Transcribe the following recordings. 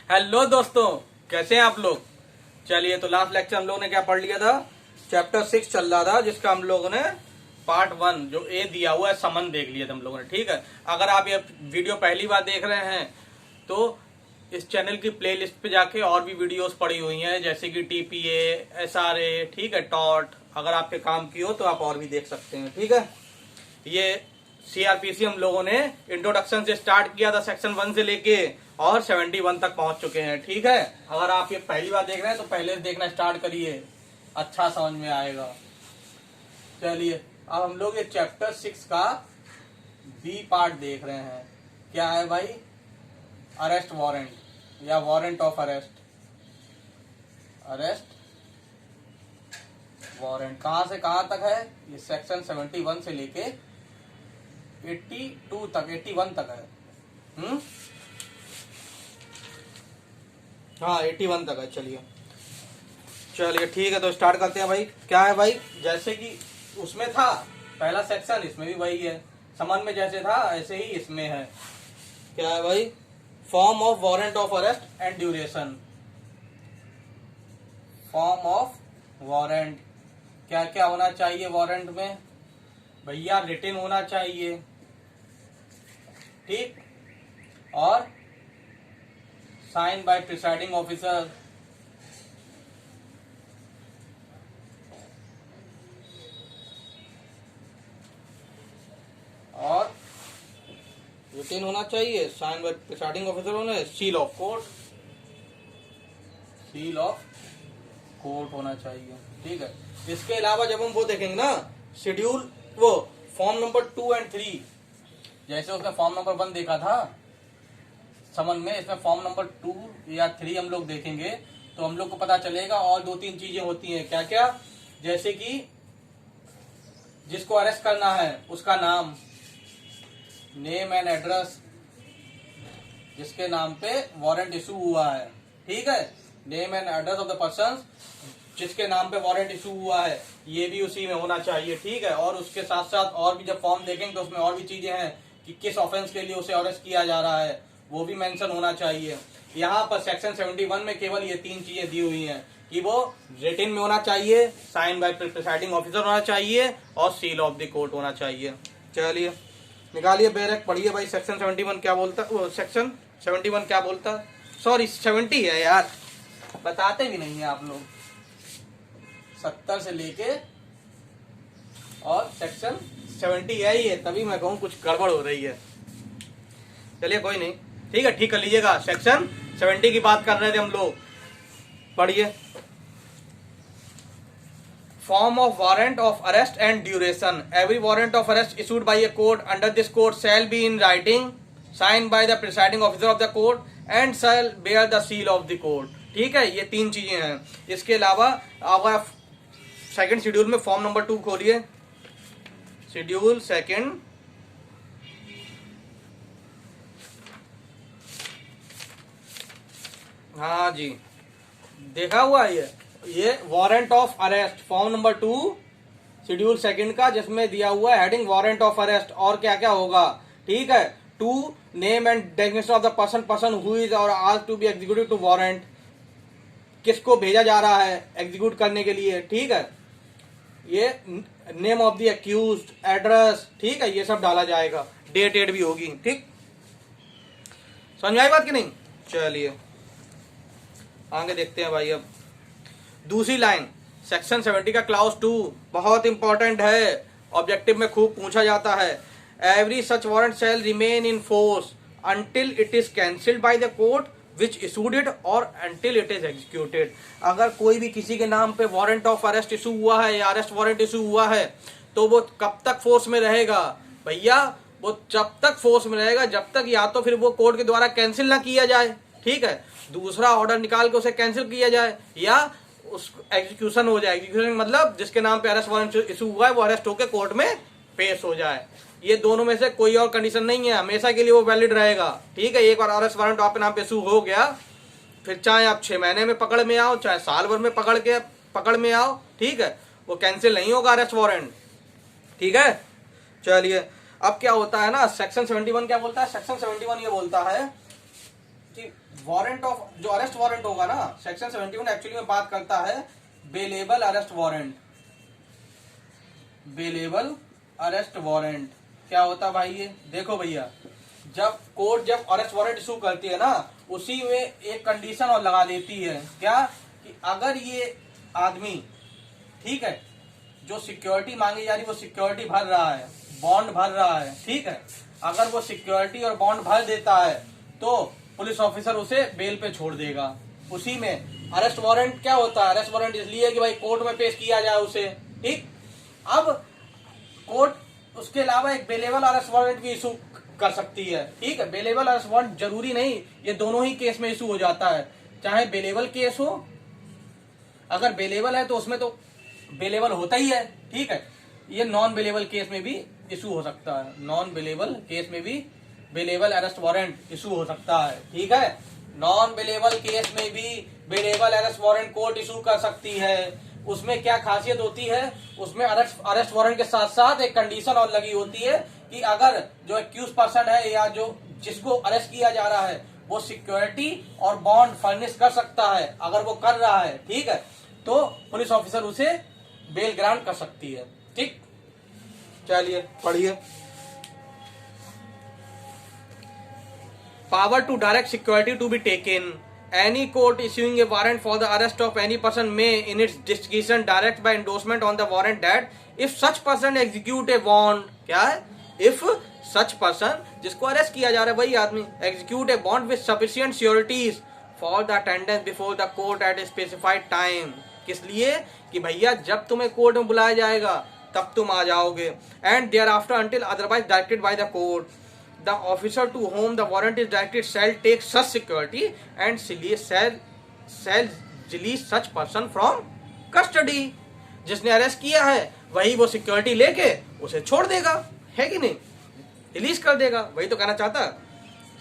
Hello दोस्तों, कैसे हैं आप लोग। चलिए, तो लास्ट लेक्चर हम लोगों ने क्या पढ़ लिया था। चैप्टर 6 चल रहा था, जिसका हम लोगों ने पार्ट 1 जो ए दिया हुआ है समन देख लिया था हम लोगों ने। ठीक है, अगर आप ये वीडियो पहली बार देख रहे हैं तो इस चैनल की प्लेलिस्ट पे जाके और भी वीडियोस पड़ी हुई हैं, जैसे कि टीपीए, एसआरए, ठीक है, टॉट। अगर आपके काम की हो तो आप और भी देख सकते हैं। ठीक है, ये सीआरपीसी हम लोगों ने इंट्रोडक्शन से स्टार्ट किया था, सेक्शन 1 से लेके और 71 तक पहुंच चुके हैं। ठीक है, अगर आप ये पहली बार देख रहे हैं तो पहले से देखना स्टार्ट करिए, अच्छा समझ में आएगा। चलिए, अब हम लोग ये चैप्टर 6 का बी पार्ट देख रहे हैं। क्या है भाई? अरेस्ट वारंट या warrant of arrest. Arrest warrant कहां से कहां तक है? ये सेक्शन 71 से लेके 82 तक, 81 तक है। हाँ, 81 तक है। चलिए ठीक है, तो स्टार्ट करते हैं भाई। क्या है भाई? जैसे कि उसमें था पहला सेक्शन, इसमें भी वही है। समन में जैसे था ऐसे ही इसमें है। क्या है भाई? Form of warrant of arrest and duration. Form of warrant, क्या क्या होना चाहिए वारंट में भैया? रिटन होना चाहिए, ठीक, और साइन बाय प्रिसाइडिंग ऑफिसर। और रिटन होना चाहिए, साइन बाय प्रिसाइडिंग ऑफिसर होना, seal of court, seal of court होना चाहिए। ठीक है, इसके अलावा जब हम वो देखेंगे ना शेड्यूल, वो फॉर्म नंबर 2 और 3, जैसे उसमें फॉर्म नंबर 1 देखा था समन में, इसमें फॉर्म नंबर 2 या 3 हम लोग देखेंगे तो हम लोग को पता चलेगा और 2-3 चीजें होती हैं। क्या क्या? जैसे कि जिसको अरेस्ट करना है उसका नाम, नेम एंड एड्रेस, जिसके नाम पे वारंट इशू हुआ है। ठीक है, name and address of the person जिसके नाम पे वारंट इशू हुआ है, ये भी उसी में होना चाहिए। ठीक है, और उसके साथ साथ और भी जब फॉर्म देखेंगे तो उसमें और भी चीजें हैं कि किस ऑफेंस के लिए उसे अरेस्ट किया जा रहा है, वो भी मेंशन होना चाहिए। यहाँ पर सेक्शन 71 में केवल ये 3 चीजें दी हुई हैं कि वो रिटन में होना चाहिए, साइन बाय प्रिसाइडिंग ऑफिसर होना चाहिए और सील ऑफ द कोर्ट होना चाहिए। चलिए निकालिए बैरक, पढ़िए भाई सेक्शन 71 क्या बोलता, वो सेक्शन 71 क्या बोलता। सॉरी 70 है यार, बताते भी नहीं है आप लोग। 70 से लेके और सेक्शन 70 है ही है, तभी मैं कहूँ कुछ गड़बड़ हो रही है। चलिए कोई नहीं, ठीक है, ठीक कर लीजिएगा। सेक्शन 70 की बात कर रहे थे हम लोग, पढ़िए। Form of warrant of arrest and duration. Every warrant of arrest issued by a court under this code shall be in writing, signed by the presiding officer of the court and shall bear the seal of the court. ठीक है, ये 3 चीजें हैं। इसके अलावा अगर second schedule में form number 2 खोलिए, शेड्यूल सेकंड, हाँ जी, देखा हुआ है ये warrant of arrest, form number 2 schedule second का, जिसमें दिया हुआ है हेडिंग वारंट ऑफ अरेस्ट और क्या क्या होगा। ठीक है, 2 name and definition of the person who is और आज to be executed to warrant, किसको भेजा जा रहा है एग्जीक्यूट करने के लिए। ठीक है, ये name of the accused, address, ठीक है, ये सब डाला जाएगा, डेट भी होगी। ठीक, समझ में आई बात कि नहीं? चलिए आगे देखते हैं भाई। अब दूसरी लाइन सेक्शन 70 का क्लाउज 2 बहुत इंपॉर्टेंट है, ऑब्जेक्टिव में खूब पूछा जाता है। Every such warrant shall remain in force until it is cancelled by the court which issued it or until it is executed. अगर कोई भी किसी के नाम पे वारंट ऑफ अरेस्ट इशू हुआ है या अरेस्ट वारंट इशू हुआ है तो वो कब तक फोर्स में रहेगा भैया? वो जब तक फोर्स में रहेगा जब तक या तो फिर वो कोर्ट के द्वारा कैंसिल ना किया जाए, ठीक है, दूसरा ऑर्डर निकाल के उसे कैंसिल किया जाए, या उस एग्जीक्यूशन हो जाए। एग्जीक्यूशन मतलब जिसके नाम पे अरेस्ट वारंट इशू हुआ है वो अरेस्ट होकर कोर्ट में पेश हो जाए। ये दोनों में से कोई और कंडीशन नहीं है, हमेशा के लिए वो वैलिड रहेगा। ठीक है, एक बार अरेस्ट वारंट आपके नाम पे इशू हो गया, फिर चाहे आप 6 महीने में पकड़ में आओ, चाहे साल भर में पकड़ में आओ, ठीक है, वो कैंसिल नहीं होगा अरेस्ट वारंट। ठीक है, चलिए अब क्या होता है ना, सेक्शन 71 क्या बोलता है? सेक्शन 71 ये बोलता है कि वारंट ऑफ, जो अरेस्ट वारंट होगा ना, सेक्शन 71 एक्चुअली में बात करता है bailable arrest warrant. Bailable arrest warrant क्या होता है भाई? ये देखो भैया, जब कोर्ट जब अरेस्ट वारंट इशू करती है ना, उसी में एक कंडीशन और लगा देती है, क्या कि अगर ये आदमी, ठीक है, जो सिक्योरिटी मांगी जा रही है वो सिक्योरिटी भर रहा है, बॉन्ड भर रहा है, ठीक है, अगर वो सिक्योरिटी और बॉन्ड भर देता है तो पुलिस ऑफिसर उसे बेल पे छोड़ देगा। उसी में अरेस्ट वारंट क्या होता है? अरेस्ट वारंट इसलिए कि भाई कोर्ट में पेश किया जाए उसे, ठीक। अब कोर्ट उसके अलावा एक बेलेबल अरेस्ट वारंट भी इशू कर सकती है, ठीक है। बेलेबल अरेस्ट वारंट जरूरी नहीं, ये दोनों ही केस में इशू हो जाता है, चाहे बेलेबल केस हो, अगर बेलेबल है तो उसमें तो बेलेबल होता ही है, ठीक है। ये नॉन बेलेबल केस में भी इशू हो सकता है, नॉन बेलेबल केस में भी बेलेबल अरेस्ट वारंट इशू हो सकता है, ठीक है। नॉन बेलेबल केस में भी bailable arrest warrant court issue कर सकती है। उसमें क्या खासियत होती है? उसमें अरेस्ट वारंट के साथ साथ एक कंडीशन और लगी होती है कि अगर जो एक्यूज पर्सन है या जो जिसको अरेस्ट किया जा रहा है वो सिक्योरिटी और बॉन्ड फर्निश कर सकता है, अगर वो कर रहा है, ठीक है, तो पुलिस ऑफिसर उसे बेल ग्रांट कर सकती है, ठीक। चलिए पढ़िए। Power to direct security to be taken. Any court issuing a warrant for the arrest of any person may, in its discretion, direct by endorsement on the warrant that if such person execute a bond, क्या है? If such person, जिसको arrest किया जा रहा है वही आदमी, execute a bond with sufficient sureties for the attendance before the court at a specified time. किस लिए? कि भैया जब तुम्हें कोर्ट में बुलाया जाएगा तब तुम आ जाओगे, and thereafter until otherwise directed by the court. The officer to whom the warrant is directed shall take such security and shall release such person from custody. जिसने अरेस्ट किया है वही वो सिक्योरिटी लेके उसे छोड़ देगा, है कि नहीं, रिलीज कर देगा, वही तो कहना चाहता है।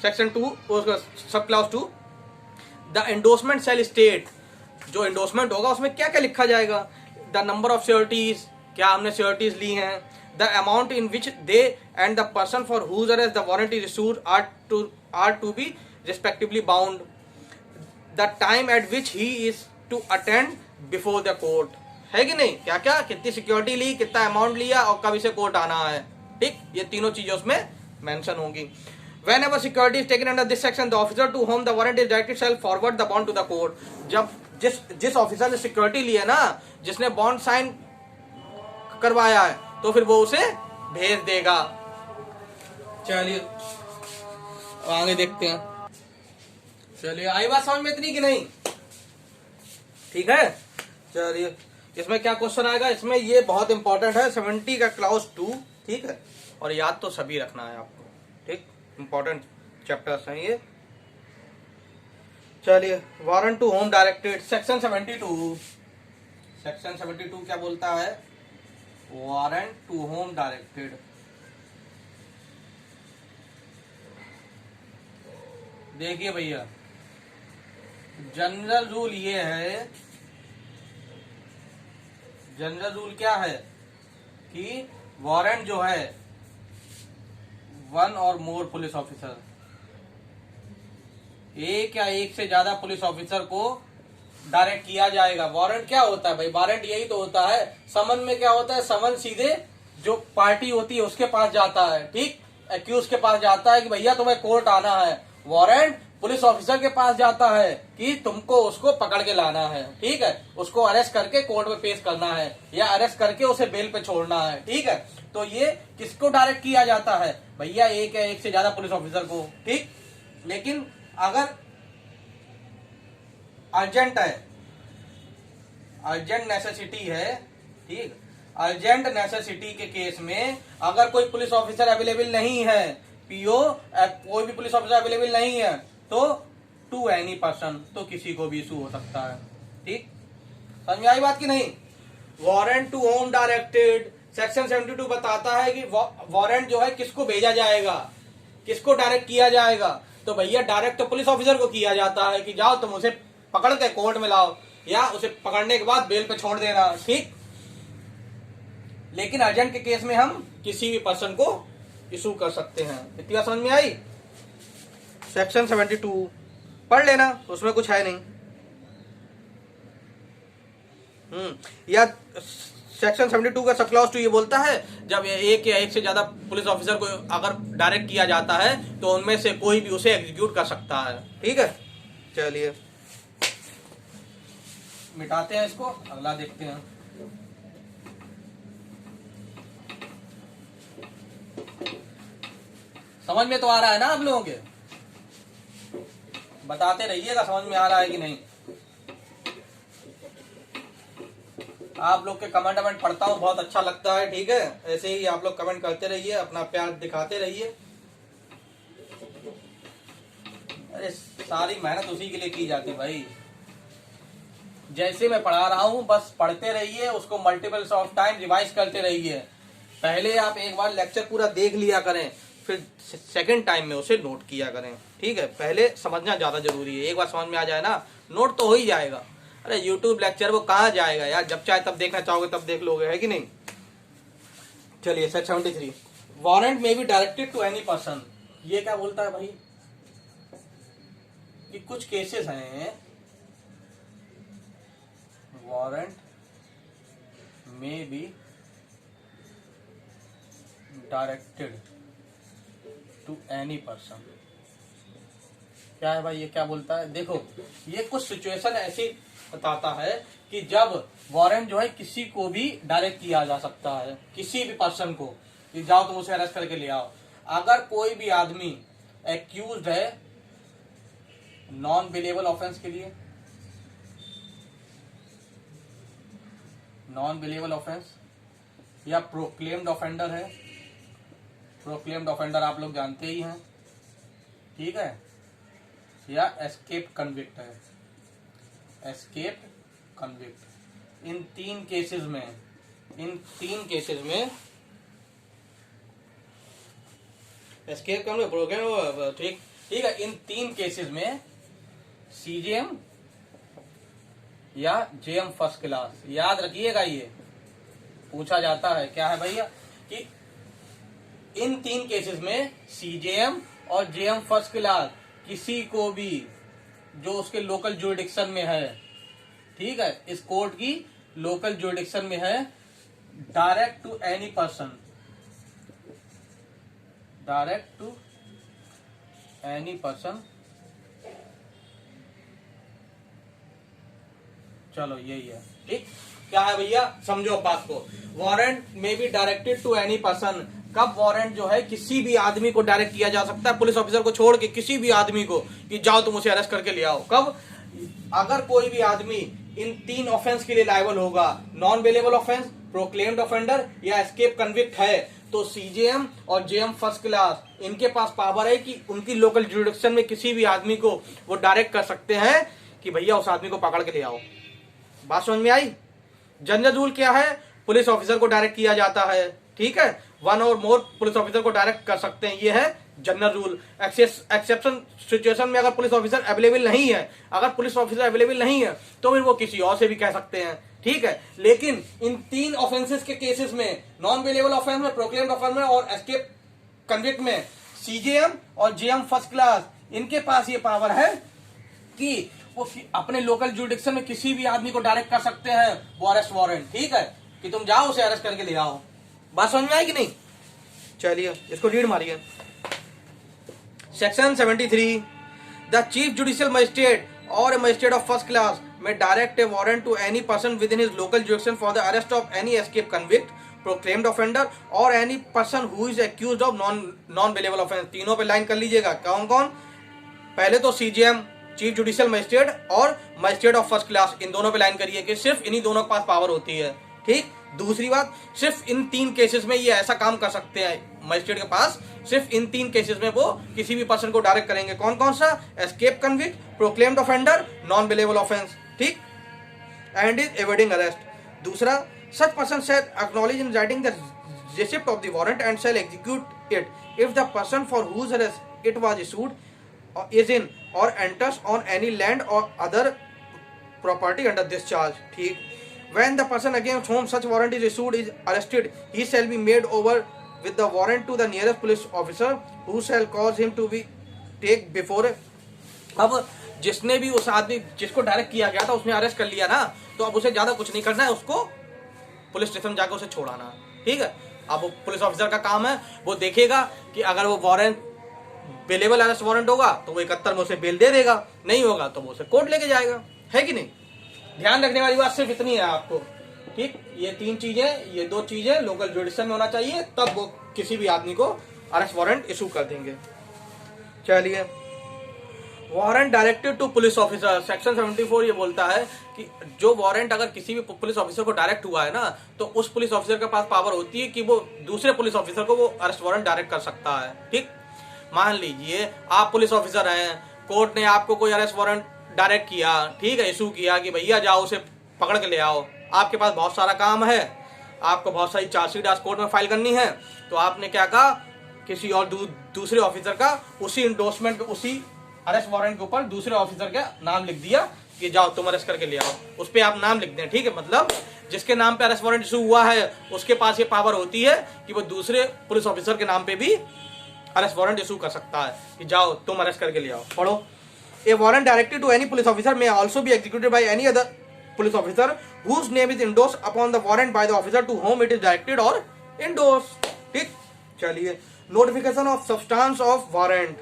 Section 2 sub class 2, the endorsement shall state, जो एंडोर्समेंट होगा उसमें क्या क्या लिखा जाएगा? द नंबर ऑफ सिक्योरिटीज, क्या हमने सिक्योरिटीज ली हैं, the amount in which they and the person for whose arrest the warrant is issued are to be respectively bound, the time at which he is to attend before the court, है कि नहीं, क्या क्या, कितनी security ली, कितना amount लिया और कब इसे कोर्ट आना है, ठीक, ये तीनों चीजें उसमें मेंशन होंगी। Whenever security is taken under this section, the officer to whom the warrant is directed shall forward the bond to the court. जब जिस ऑफिसर ने सिक्योरिटी ली है ना, जिसने बॉन्ड साइन करवाया है, तो फिर वो उसे भेज देगा। चलिए आगे देखते हैं। चलिए आई बात समझ में इतनी कि नहीं? ठीक है। चलिए इसमें क्या क्वेश्चन आएगा? इसमें ये बहुत इंपॉर्टेंट है, 70 का क्लास 2, ठीक है, और याद तो सभी रखना है आपको, ठीक, इंपॉर्टेंट चैप्टर्स हैं ये। चलिए warrant to whom directed, section 72, section 72 क्या बोलता है? Warrant to whom directed. देखिए भैया, जनरल रूल ये है, जनरल रूल क्या है कि वारंट जो है 1 और मोर पुलिस ऑफिसर, एक या एक से ज्यादा पुलिस ऑफिसर को डायरेक्ट किया जाएगा। वारंट क्या होता है भाई? वारंट यही तो होता है। समन में क्या होता है? समन सीधे जो पार्टी होती है उसके पास जाता है, ठीक, एक्यूज के पास जाता है कि भैया तुम्हें कोर्ट आना है। वारंट पुलिस ऑफिसर के पास जाता है कि तुमको उसको पकड़ के लाना है, ठीक है, उसको अरेस्ट करके कोर्ट में पेश करना है या अरेस्ट करके उसे बेल पे छोड़ना है, ठीक है। तो ये किसको डायरेक्ट किया जाता है भैया? एक या एक से ज्यादा पुलिस ऑफिसर को, ठीक। लेकिन अगर अर्जेंट है, अर्जेंट नेसेसिटी है, ठीक, अर्जेंट नेसेसिटी के केस में अगर कोई पुलिस ऑफिसर अवेलेबल नहीं है, पीओ कोई भी पुलिस ऑफिसर अवेलेबल नहीं है, तो टू एनी पर्सन, तो किसी को भी इशू हो सकता है, ठीक। समझ में आई बात की नहीं? Warrant to whom directed, section 72 बताता है कि वारंट जो है किसको भेजा जाएगा, किसको डायरेक्ट किया जाएगा। तो भैया डायरेक्ट तो पुलिस ऑफिसर को किया जाता है कि जाओ तुम उसे पकड़ के कोर्ट में लाओ या उसे पकड़ने के बाद बेल पे छोड़ देना, ठीक। लेकिन अर्जेंट के केस में हम किसी भी पर्सन को इशू कर सकते हैं। इतनी बात समझ में आई? सेक्शन 72 पढ़ लेना, उसमें कुछ है नहीं। या सेक्शन 72 का सब क्लॉज 2 ये बोलता है जब एक या एक से ज्यादा पुलिस ऑफिसर को अगर डायरेक्ट किया जाता है तो उनमें से कोई भी उसे एग्जीक्यूट कर सकता है। ठीक है, चलिए मिटाते हैं इसको, अगला देखते हैं। समझ में तो आ रहा है ना आप लोगों के? बताते रहिएगा समझ में आ रहा है कि नहीं। आप लोग के कमेंट वमेंट पढ़ता हूँ, बहुत अच्छा लगता है। ठीक है, ऐसे ही आप लोग कमेंट करते रहिए, अपना प्यार दिखाते रहिए। अरे सारी मेहनत उसी के लिए की जाती भाई। जैसे मैं पढ़ा रहा हूँ बस पढ़ते रहिए, उसको मल्टीपल्स ऑफ टाइम रिवाइज करते रहिए। पहले आप एक बार लेक्चर पूरा देख लिया करें, फिर सेकंड टाइम में उसे नोट किया करें। ठीक है, पहले समझना ज्यादा जरूरी है। एक बार समझ में आ जाए ना, नोट तो हो ही जाएगा। अरे यूट्यूब लेक्चर वो कहाँ जाएगा यार, जब चाहे तब देखना चाहोगे तब देख लोगे, है कि नहीं। चलिए section 73, warrant may be directed to any person. ये क्या बोलता है भाई कि कुछ केसेस हैं, warrant may be directed to any person. क्या है भाई, ये क्या बोलता है? देखो, ये कुछ सिचुएशन ऐसी बताता है कि जब वारंट जो है किसी को भी डायरेक्ट किया जा सकता है, किसी भी पर्सन को, कि जाओ तुम उसे अरेस्ट करके ले आओ। अगर कोई भी आदमी एक्यूज्ड है नॉन बिलेबल ऑफेंस के लिए, नॉन बिलेबल ऑफेंस, या प्रोक्लेम्ड ऑफेंडर है। प्रोक्लेम्ड ऑफेंडर आप लोग जानते ही हैं, ठीक है, या एस्केप कन्विक्ट है, एस्केप कन्विक्ट। इन तीन केसेस में एस्केप कन्विक्ट, प्रोक्लेम, ठीक है, इन तीन केसेस में सीजेएम या जेएम फर्स्ट क्लास, याद रखिएगा ये पूछा जाता है। क्या है भैया कि इन तीन केसेस में सीजेएम और जेएम फर्स्ट क्लास किसी को भी जो उसके लोकल ज्यूरिडिक्शन में है, ठीक है, इस कोर्ट की लोकल ज्यूरिडिक्शन में है, direct to any person, direct to any person. चलो यही है, ठीक। क्या है भैया, समझो बात को। वारंट में भी डायरेक्टेड टू एनी पर्सन, कब वारंट जो है किसी भी आदमी को डायरेक्ट किया जा सकता है, पुलिस ऑफिसर को छोड़ के किसी भी आदमी को, कि जाओ तुम उसे अरेस्ट करके ले आओ। कब? अगर कोई भी आदमी इन तीन ऑफेंस के लिए लायबल होगा, non bailable offence, proclaimed offender या एस्केप कन्विक्ट है, तो सीजेएम और जेएम फर्स्ट क्लास इनके पास पावर है कि उनकी लोकल ज्यूरिडिक्शन में किसी भी आदमी को वो डायरेक्ट कर सकते हैं कि भैया उस आदमी को पकड़ के ले आओ। बात समझ में आई? जनरल रूल क्या है? पुलिस ऑफिसर को डायरेक्ट किया जाता है, ठीक है, वन और मोर पुलिस ऑफिसर को डायरेक्ट कर सकते हैं, ये है जनरल रूल। एक्सेप्शन सिचुएशन में अगर पुलिस ऑफिसर अवेलेबल नहीं है, अगर पुलिस ऑफिसर अवेलेबल नहीं है तो फिर वो किसी और से भी कह सकते हैं, ठीक है। लेकिन इन तीन ऑफेंसेस के केसेस में, नॉन बेलेबल ऑफेंस में, प्रोक्लेम्ड ऑफेंस में और एस्केप कन्विक्ट में, सीजेएम और जेएम फर्स्ट क्लास इनके पास ये पावर है कि वो अपने लोकल ज्यूरिडिक्शन में किसी भी आदमी को डायरेक्ट कर सकते हैं वो अरेस्ट वारंट, ठीक है, कि तुम जाओ उसे अरेस्ट करके ले आओ। बात समझ में आई कि नहीं? चलिए इसको रीड मारिए। Section 73, the chief judicial magistrate or a magistrate of first class में direct a warrant to any person within his local jurisdiction for the arrest of any escape convict, proclaimed offender or any person who is accused of non bailable offence. तीनों पे line कर लीजिएगा, कौन कौन? पहले तो CJM chief judicial magistrate और magistrate of first class, इन दोनों पे लाइन करिए कि सिर्फ इन्हीं दोनों के पास पावर होती है, ठीक। दूसरी बात, सिर्फ इन तीन केसेस में ये ऐसा काम कर सकते हैं मजिस्ट्रेट के पास, सिर्फ इन तीन केसेस में वो किसी भी पर्सन को डायरेक्ट करेंगे। कौन कौन सा? Escape convict, proclaimed offender, non bailable offence, ठीक, एंड इज एवेडिंग अरेस्ट। दूसरा, such person shall acknowledge in writing the receipt of the warrant and shall execute it if the person for whose arrest it was issued is in or enters on any land or other property under this charge, ठीक। When the person against whom such warrant is issued is arrested, he shall be made over with the warrant to the nearest police officer who shall cause him to be take before। अब जिसने भी उस आदमी जिसको direct किया गया था उसने अरेस्ट कर लिया ना, तो अब उसे ज्यादा कुछ नहीं करना है, उसको पुलिस स्टेशन जाकर उसे छोड़ाना, ठीक है। अब वो पुलिस ऑफिसर का काम है, वो देखेगा कि अगर वो वारंट बेलेबल अरेस्ट वारंट होगा तो वो 71 में उसे बेल दे देगा, नहीं होगा तो वो उसे कोर्ट लेके जाएगा, है कि नहीं। ध्यान रखने वाली बात सिर्फ इतनी है आपको, ठीक। ये 3 चीजें, ये 2 चीजें लोकल जुडिशन में होना चाहिए, तब वो किसी भी आदमी को अरेस्ट वारंट इशू कर देंगे। चलिए, warrant directed to police officer, section 74 ये बोलता है कि जो वारंट अगर किसी भी पुलिस ऑफिसर को डायरेक्ट हुआ है ना, तो उस पुलिस ऑफिसर के पास पावर होती है कि वो दूसरे पुलिस ऑफिसर को वो अरेस्ट वारंट डायरेक्ट कर सकता है, ठीक। मान लीजिए आप पुलिस ऑफिसर हैं, कोर्ट ने आपको कोई अरेस्ट वारंट डायरेक्ट किया, ठीक है, इशू किया कि भैया जाओ उसे पकड़ के ले आओ, आपके पास बहुत सारा काम है, आपको बहुत सारी चार्जशीट आज कोर्ट में फाइल करनी है, तो आपने क्या कहा, किसी और दूसरे ऑफिसर का उसी इंडोर्समेंट, उसी अरेस्ट वारंट के ऊपर दूसरे ऑफिसर का नाम लिख दिया कि जाओ तुम अरेस्ट करके ले आओ, उस पर आप नाम लिख दें, ठीक है। मतलब जिसके नाम पे अरेस्ट वारंट इशू हुआ है उसके पास ये पावर होती है कि वो दूसरे पुलिस ऑफिसर के नाम पे भी अरेस्ट वारंट इशू कर सकता है कि जाओ तुम अरेस्ट करके ले आओ। पढ़ो, a warrant directed to any police officer may also be executed by any other police officer whose name is endorsed upon the warrant by the officer to whom it is directed or endorsed, ठीक। चलिए, notification of substance of warrant,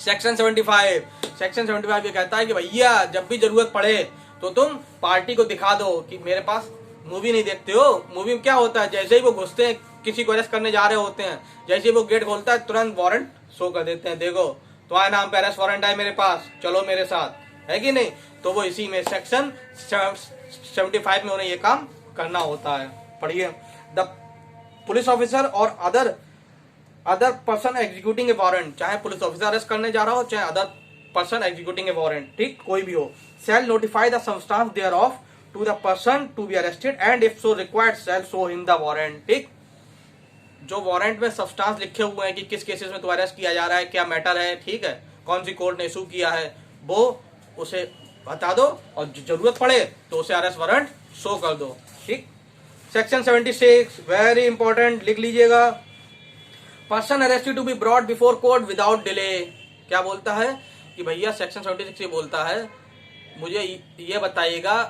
section 75, section 75 ये कहता है कि भैया जब भी जरूरत पड़े तो तुम पार्टी को दिखा दो कि मेरे पास, मूवी नहीं देखते हो, मूवी में क्या होता है, जैसे ही वो घुसते हैं किसी को अरेस्ट करने जा रहे होते हैं, जैसे ही वो गेट खोलता है तुरंत वारंट शो कर देते हैं, देखो तुम्हारे नाम पे अरेस्ट वारंट है मेरे पास, चलो मेरे साथ, है कि नहीं। तो वो इसी में सेक्शन 75 में उन्हें ये काम करना होता है। पढ़िए, the police officer or other person executing a warrant, चाहे पुलिस ऑफिसर अरेस्ट करने जा रहा हो चाहे other person executing a warrant, ठीक, कोई भी हो, shall notify the substance thereof to the person to be arrested and if so required shall show in the warrant, ठीक। जो वारंट में सब्सटेंस लिखे हुए हैं कि किस केसेस में तो अरेस्ट किया जा रहा है, क्या मैटर है, ठीक है, कौन सी कोर्ट ने इशू किया है, वो उसे बता दो और जरूरत पड़े तो उसे अरेस्ट वारंट शो कर दो, ठीक। सेक्शन 76 वेरी इंपॉर्टेंट, लिख लीजिएगा, person arrested to be brought before court without delay. क्या बोलता है कि भैया सेक्शन 76 ये बोलता है, मुझे ये बताइएगा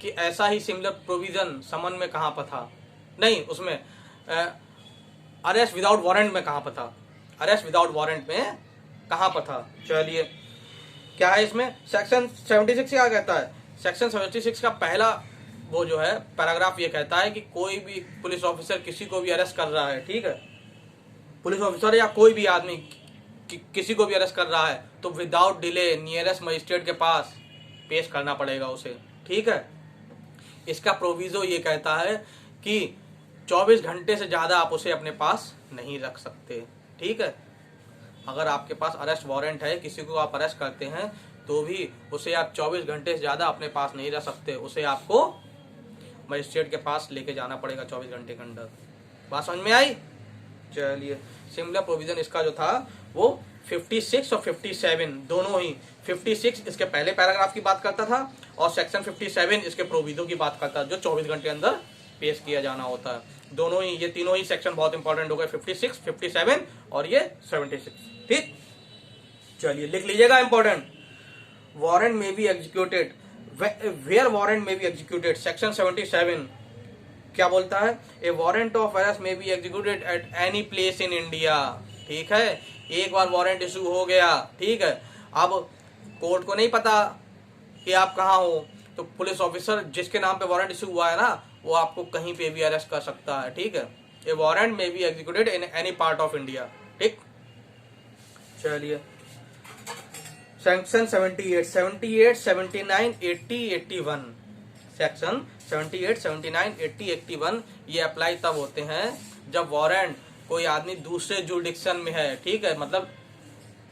कि ऐसा ही सिमिलर प्रोविजन समन में कहां पर था, नहीं उसमें अरेस्ट विदाउट वारंट में कहां पर था, अरेस्ट विदाउट वारंट में कहां पर था। चलिए, क्या है इसमें, सेक्शन 76 क्या कहता है, सेक्शन 76 का पहला वो जो है पैराग्राफ ये कहता है कि कोई भी पुलिस ऑफिसर किसी को भी अरेस्ट कर रहा है, ठीक है, पुलिस ऑफिसर या कोई भी आदमी किसी को भी अरेस्ट कर रहा है तो विदाउट डिले नियरेस्ट मजिस्ट्रेट के पास पेश करना पड़ेगा उसे, ठीक है। इसका प्रोविजो ये कहता है कि 24 घंटे से ज्यादा आप उसे अपने पास नहीं रख सकते, ठीक है। अगर आपके पास अरेस्ट वारंट है, किसी को आप अरेस्ट करते हैं तो भी उसे आप 24 घंटे से ज्यादा अपने पास नहीं रख सकते, उसे आपको मजिस्ट्रेट के पास लेके जाना पड़ेगा 24 घंटे के अंदर। बात समझ में आई। चलिए, सिमिलर प्रोविजन इसका जो था वो 56 और 57 दोनों ही, 56 इसके पहले पैराग्राफ की बात करता था और सेक्शन 57 इसके प्रोविजो की बात करता है जो 24 घंटे अंदर पेश किया जाना होता है। दोनों ही, ये तीनों ही सेक्शन बहुत इंपॉर्टेंट हो गए, 56, 57 और ये 76, ठीक। चलिए, लिख लीजिएगा important, warrant may be executed, where warrant may be executed, section 77 क्या बोलता है, ए वारंट ऑफ अरेस्ट में be executed at any place in India, ठीक है। एक बार वारंट इशू हो गया, ठीक है, अब कोर्ट को नहीं पता कि आप कहाँ हो, तो पुलिस ऑफिसर जिसके नाम पे वारंट इशू हुआ है ना, वो आपको कहीं पे भी अरेस्ट कर सकता है, ठीक है। ए warrant may be executed in any part of India, ठीक। चलिए, सेक्शन 78, 79, 80, 81, सेक्शन 78, 79, 80, 81 ये अप्लाई तब होते हैं जब वारंट कोई आदमी दूसरे जुरिडिक्शन में है, ठीक है, मतलब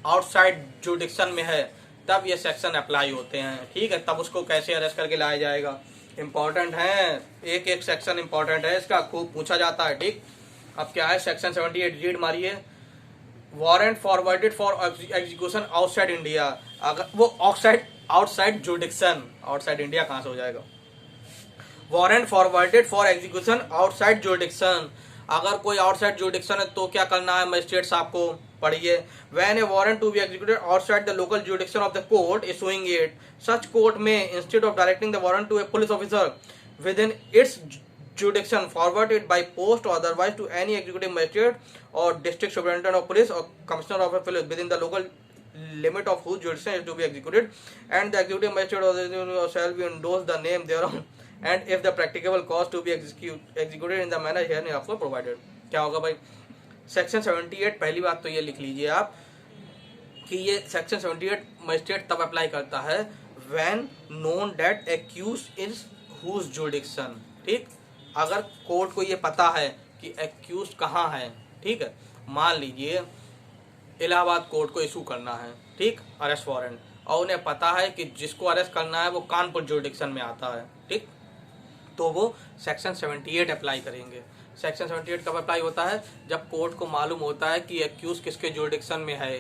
आउटसाइड जुरिडिक्शन में है, तब ये सेक्शन अप्लाई होते हैं, ठीक है। तब उसको कैसे अरेस्ट करके लाया जाएगा, इंपॉर्टेंट है, एक एक सेक्शन इंपॉर्टेंट है इसका, खूब पूछा जाता है, ठीक। अब क्या है सेक्शन 78, रीड मारिए, warrant forwarded for execution outside India, अगर वो आउटसाइड जुरिडिक्शन, आउटसाइड इंडिया कहां से हो जाएगा, warrant forwarded for execution outside jurisdiction, अगर कोई आउटसाइड जुरिडिक्शन है तो क्या करना है मजिस्ट्रेट साहब को, पढ़िए, when a warrant to be executed outside the local jurisdiction of the court issuing it, such court में instead of directing the warrant to a police officer within its jurisdiction forward it by post or otherwise to any executive magistrate or district superintendent of police or commissioner of police within the local limit of whose jurisdiction is to be executed, and the executive magistrate or shall be endorse the name thereon and if the practicable cause to be executed in the manner hereinafter provided। क्या होगा भाई, section 78 पहली बात तो ये लिख लीजिए आप कि ये सेक्शन 78 मजिस्ट्रेट तब अप्लाई करता है when known that accused is whose jurisdiction. ठीक, अगर कोर्ट को ये पता है कि एक्यूज कहाँ है, ठीक है, मान लीजिए इलाहाबाद कोर्ट को इशू करना है, ठीक, अरेस्ट वारंट, और उन्हें पता है कि जिसको अरेस्ट करना है वो कानपुर जुरिडिक्शन में आता है, ठीक, तो वो सेक्शन 78 अप्लाई करेंगे। सेक्शन 78 कब अप्लाई होता है, जब कोर्ट को मालूम होता है कि एक्यूज किसके जुरिडिक्शन में है।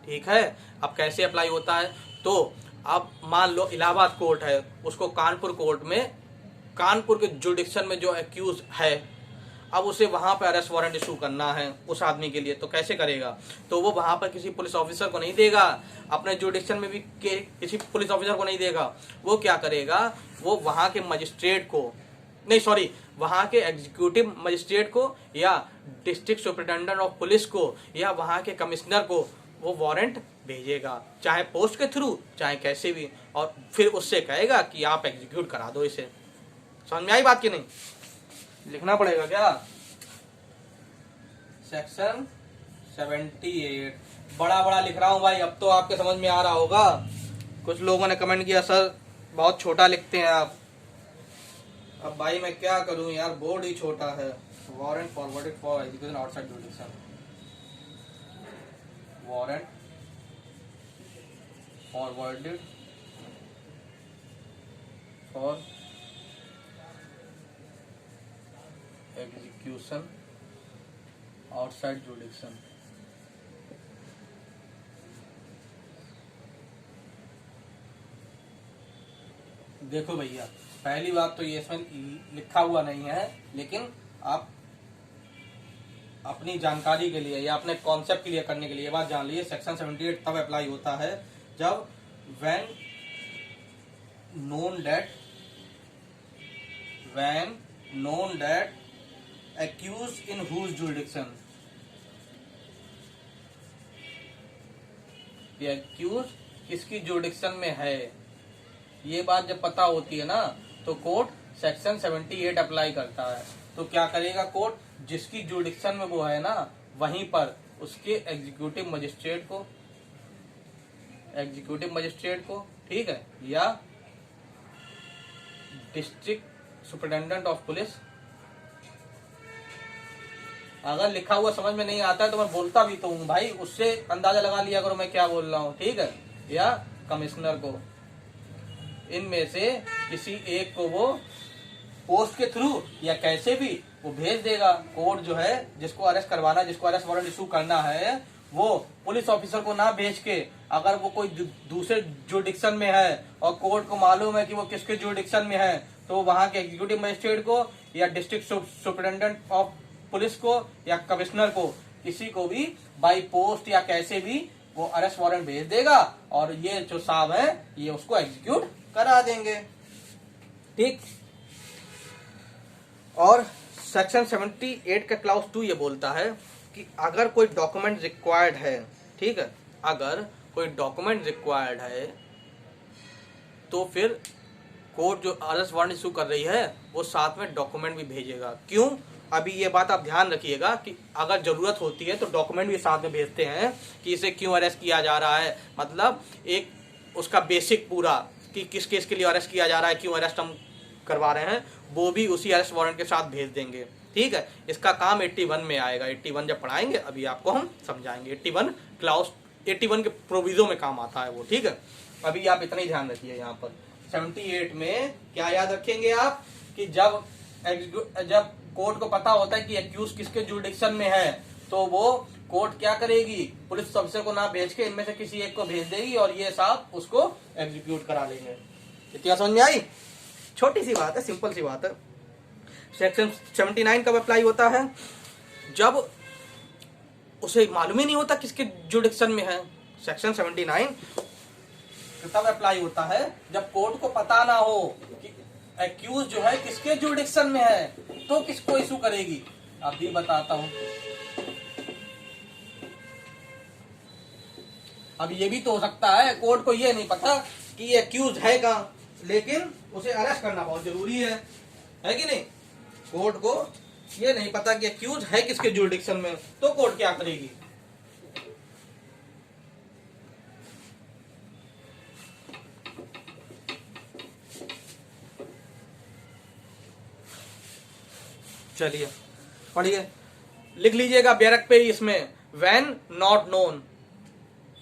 ठीक है, अब कैसे अप्लाई होता है, तो अब मान लो इलाहाबाद कोर्ट है, उसको कानपुर कोर्ट में कानपुर के जुरिडिक्शन में जो एक्यूज है, अब उसे वहां पर अरेस्ट वारंट इशू करना है उस आदमी के लिए, तो कैसे करेगा, तो वो वहां पर किसी पुलिस ऑफिसर को नहीं देगा, अपने जुरिडिक्शन में भी किसी पुलिस ऑफिसर को नहीं देगा, वो क्या करेगा, वो वहां के मजिस्ट्रेट को, नहीं सॉरी, वहां के एग्जीक्यूटिव मजिस्ट्रेट को या डिस्ट्रिक्ट सुपरिटेंडेंट ऑफ पुलिस को या वहां के कमिश्नर को वो वारंट भेजेगा, चाहे पोस्ट के थ्रू चाहे कैसे भी, और फिर उससे कहेगा कि आप एग्जीक्यूट करा दो इसे। समझ में आई बात की नहीं, लिखना पड़ेगा क्या, सेक्शन 78 बड़ा बड़ा लिख रहा हूं भाई, अब तो आपके समझ में आ रहा होगा। कुछ लोगों ने कमेंट किया सर बहुत छोटा लिखते हैं आप, अब भाई मैं क्या करूं यार, बोर्ड ही छोटा है। Warrant forwarded for execution outside jurisdiction, warrant forwarded for execution outside jurisdiction. देखो भैया, पहली बात तो ये इसमें लिखा हुआ नहीं है, लेकिन आप अपनी जानकारी के लिए या अपने कॉन्सेप्ट के लिए करने के लिए ये बात जान लीजिए, सेक्शन 78 तब अप्लाई होता है जब when known that accused in whose jurisdiction, ये accused किसकी जुरिडिक्शन में है, ये बात जब पता होती है ना, तो कोर्ट सेक्शन 78 अप्लाई करता है। तो क्या करेगा कोर्ट, जिसकी जुरिडिक्शन में वो है ना, वहीं पर उसके एग्जीक्यूटिव मजिस्ट्रेट को, ठीक है, या डिस्ट्रिक्ट सुपरिटेंडेंट ऑफ पुलिस, अगर लिखा हुआ समझ में नहीं आता है तो मैं बोलता भी तो हूँ भाई, उससे अंदाजा लगा लिया करो मैं क्या बोल रहा हूँ, ठीक है, या कमिश्नर को, इनमें से किसी एक को वो पोस्ट के थ्रू या कैसे भी वो भेज देगा। कोर्ट जो है जिसको अरेस्ट करवाना, जिसको अरेस्ट वारंट इशू करना है, वो पुलिस ऑफिसर को ना भेज के, अगर वो कोई दूसरे जुरिडिक्शन में है और कोर्ट को मालूम है कि वो किसके जुरिडिक्शन में है, तो वहां के एग्जीक्यूटिव मजिस्ट्रेट को या डिस्ट्रिक्ट सुपरिटेंडेंट ऑफ पुलिस को या कमिश्नर को, किसी को भी बाई पोस्ट या कैसे भी वो अरेस्ट वारंट भेज देगा और ये जो साहब है ये उसको एग्जीक्यूट करा देंगे। ठीक, और सेक्शन 78 का क्लाउज 2 ये बोलता है कि अगर कोई डॉक्यूमेंट रिक्वायर्ड है, ठीक है, अगर कोई डॉक्यूमेंट रिक्वायर्ड है तो फिर कोर्ट जो अरेस्ट वारंट इशू कर रही है वो साथ में डॉक्यूमेंट भी भेजेगा। क्यों, अभी ये बात आप ध्यान रखिएगा कि अगर जरूरत होती है तो डॉक्यूमेंट भी साथ में भेजते हैं कि इसे क्यों अरेस्ट किया जा रहा है, मतलब एक उसका बेसिक पूरा कि किस केस के लिए अरेस्ट किया जा रहा है, क्यों अरेस्ट हम करवा रहे हैं, वो भी उसी अरेस्ट वारंट के साथ भेज देंगे। ठीक है, इसका काम 81 में आएगा, 81 जब पढ़ाएंगे अभी आपको हम समझाएंगे। 81 क्लाउज 81 के प्रोविजो में काम आता है वो। ठीक है, अभी आप इतना ही ध्यान रखिए। यहाँ पर 78 में क्या याद रखेंगे आप कि जब कोर्ट को पता होता है कि एक्यूज किसके जुरिडिक्शन में है तो वो कोर्ट क्या करेगी, पुलिस ऑफिसर को ना भेज के इनमें से किसी एक को भेज देगी और ये साहब उसको एग्जीक्यूट करा लेंगे। इतना समझ में आई? छोटी सी बात है, सिंपल सी बात है। सेक्शन 79 कब अप्लाई होता है, जब उसे मालूम ही नहीं होता किसके जुडिक्शन में है। सेक्शन 79 तब अप्लाई होता है जब कोर्ट को पता ना हो कि एक्यूज जो है किसके जुडिक्शन में है, तो किसको इशू करेगी। अभी बताता हूं। अब ये भी तो हो सकता है कोर्ट को ये नहीं पता कि ये एक्यूज है कहाँ, लेकिन उसे अरेस्ट करना बहुत जरूरी है कि नहीं। कोर्ट को ये नहीं पता कि एक्यूज है किसके जुरिडिक्शन में, तो कोर्ट क्या करेगी। चलिए पढ़िए, लिख लीजिएगा बैरक पे ही इसमें, व्हेन नॉट नोन।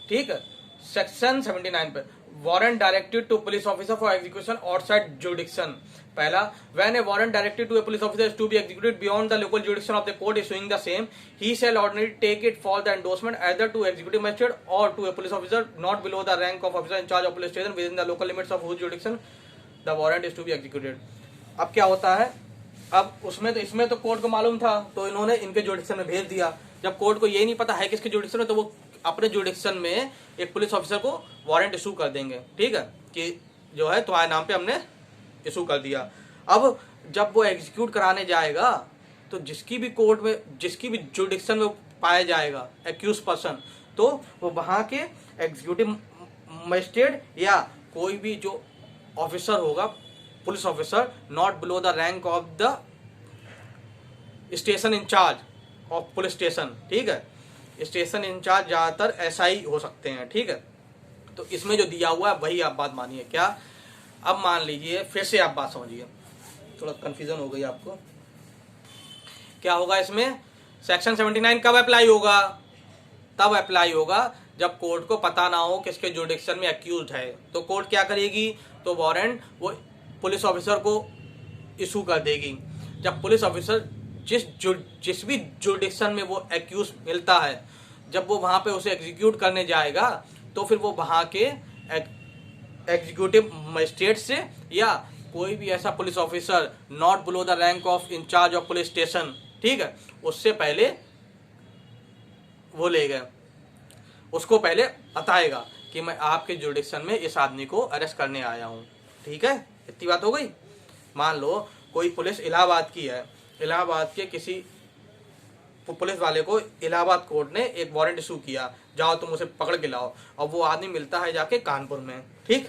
ठीक है, सेक्शन 79 पे, warrant directed to police officer for execution outside jurisdiction. पहला, when a warrant directed to a police officer is to be executed beyond the local jurisdiction of the court issuing the same, he shall ordinary take it for the endorsement either to executive magistrate or to a police officer not below the rank of officer in charge of police station within the local limits of whose jurisdiction the warrant is to be executed। अब क्या होता है, अब उसमें तो इसमें तो court को मालूम था, तो इन्होंने इनके जुरिडिक्शन में भेज दिया। जब कोर्ट को ये नहीं पता है किसके जुरिडिक्शन में, तो वो अपने जुरिडिक्शन में एक पुलिस ऑफिसर को वारंट इशू कर देंगे। ठीक है, कि जो है तुम्हारे नाम पे हमने इशू कर दिया। अब जब वो एग्जीक्यूट कराने जाएगा, तो जिसकी भी कोर्ट में, जिसकी भी जुरिडिक्शन में पाया जाएगा एक्यूज पर्सन, तो वो वहां के एग्जीक्यूटिव मजिस्ट्रेट या कोई भी जो ऑफिसर होगा, police officer, not below the rank of the station in charge of police station. ठीक है, स्टेशन इंचार्ज ज्यादातर एसआई हो सकते हैं। ठीक है, तो इसमें जो दिया हुआ है वही आप बात मानिए। क्या, अब मान लीजिए, फिर से आप बात समझिए, थोड़ा कंफ्यूजन हो गई आपको। क्या होगा इसमें, सेक्शन 79 कब अप्लाई होगा, तब अप्लाई होगा जब कोर्ट को पता ना हो किसके जुरिडिक्शन में एक्यूज है। तो कोर्ट क्या करेगी, तो वारंट वो पुलिस ऑफिसर को इशू कर देगी। जब पुलिस ऑफिसर जिस भी जुरिडिक्शन में वो एक्यूज मिलता है, जब वो वहां पे उसे एग्जीक्यूट करने जाएगा, तो फिर वो वहां के एग्जीक्यूटिव मजिस्ट्रेट से या कोई भी ऐसा police officer not below the rank of in charge of police station, ठीक है, उससे पहले वो लेगा, उसको पहले बताएगा कि मैं आपके जुरिडिक्शन में इस आदमी को अरेस्ट करने आया हूं। ठीक है, इतनी बात हो गई। मान लो कोई पुलिस इलाहाबाद की है, इलाहाबाद के किसी पुलिस वाले को इलाहाबाद कोर्ट ने एक वारंट इशू किया, जाओ तुम उसे पकड़ के लाओ, और वो आदमी मिलता है जाके कानपुर में। ठीक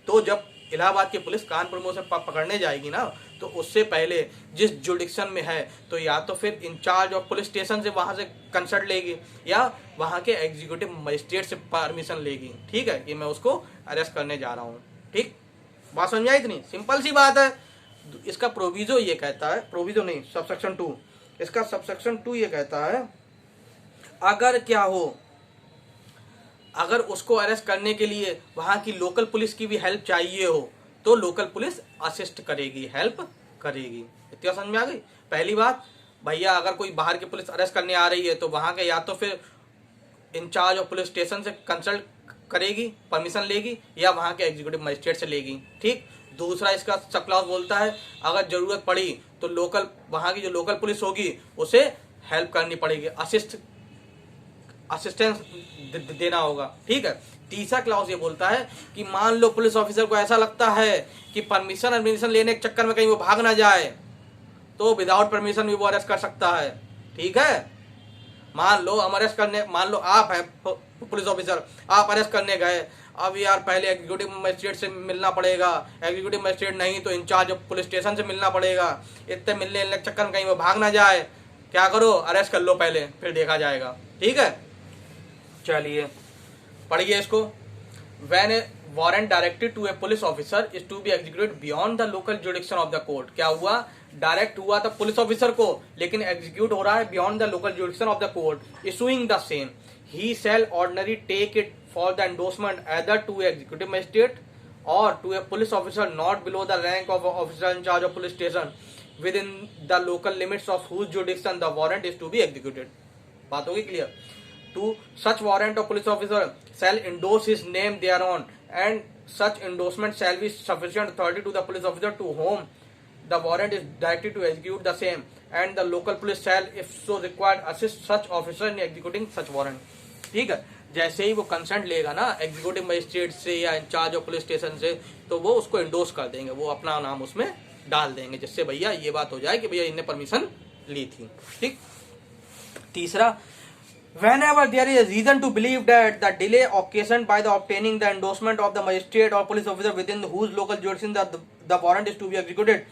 तो जब इलाहाबाद की पुलिस कानपुर में उसे पकड़ने जाएगी ना, तो उससे पहले जिस जुरिडिक्शन में है, तो या तो फिर इंचार्ज ऑफ पुलिस स्टेशन से वहां से कंसल्ट लेगी, या वहां के एग्जीक्यूटिव मजिस्ट्रेट से परमिशन लेगी। ठीक है, कि मैं उसको अरेस्ट करने जा रहा हूँ। ठीक, बात समझ आई? इतनी सिंपल सी बात है। इसका प्रोविजो ये कहता है, प्रोविजो नहीं, सबसेक्शन 2, इसका सबसेक्शन 2 ये कहता है, अगर क्या हो, अगर उसको अरेस्ट करने के लिए वहां की लोकल पुलिस की भी हेल्प चाहिए हो, तो लोकल पुलिस असिस्ट करेगी, हेल्प करेगी। इतना समझ में आ गई। पहली बात, भैया अगर कोई बाहर की पुलिस अरेस्ट करने आ रही है, तो वहां के या तो फिर इंचार्ज ऑफ पुलिस स्टेशन से कंसल्ट करेगी, परमिशन लेगी, या वहां के एग्जीक्यूटिव मजिस्ट्रेट से लेगी। ठीक, दूसरा इसका सब क्लॉज बोलता है, अगर जरूरत पड़ी तो लोकल, वहां की जो लोकल पुलिस होगी उसे हेल्प करनी पड़ेगी, असिस्टेंस देना होगा। ठीक है, तीसरा क्लॉज ये बोलता है कि मान लो पुलिस ऑफिसर को ऐसा लगता है कि परमिशन लेने के चक्कर में कहीं वो भाग ना जाए, तो विदाउट परमिशन भी वो अरेस्ट कर सकता है। ठीक है, मान लो हम अरेस्ट करने, मान लो आप है पुलिस ऑफिसर, आप अरेस्ट करने गए, अब यार पहले एग्जीक्यूटिव मजिस्ट्रेट से मिलना पड़ेगा, एग्जीक्यूटिव मजिस्ट्रेट नहीं तो इंचार्ज ऑफ पुलिस स्टेशन से मिलना पड़ेगा, इतने मिलने के चक्कर में कहीं वो भाग ना जाए, क्या करो, अरेस्ट कर लो पहले, फिर देखा जाएगा। ठीक है, चलिए पढ़िए इसको। When a warrant directed to a police officer is to be executed beyond the local jurisdiction of the court. क्या हुआ, डायरेक्ट हुआ था पुलिस ऑफिसर को, लेकिन एग्जीक्यूट हो रहा है beyond the local jurisdiction of the court issuing the same, he shall ordinary take it for the endorsement either to executive magistrate or to a police officer not below the rank of officer in charge of police station within the local limits of whose jurisdiction the warrant is to be executed। बात होगी clear. To such warrant of police officer shall endorse his name thereon and such endorsement shall be sufficient authority to the police officer to whom the warrant is directed to execute the same and the local police shall if so required assist such officer in executing such warrant. ठीक है, जैसे ही वो consent लेगा ना executive magistrate से या in charge of police station से, तो वो उसको इंडोर्स कर देंगे, वो अपना नाम उसमें डाल देंगे, जिससे भैया ये बात हो जाए कि भैया इनने परमिशन ली थी। ठीक। तीसरा, whenever there is a reason to believe that the delay occasioned by the obtaining the endorsement of the magistrate or police officer within whose local jurisdiction the warrant is to be executed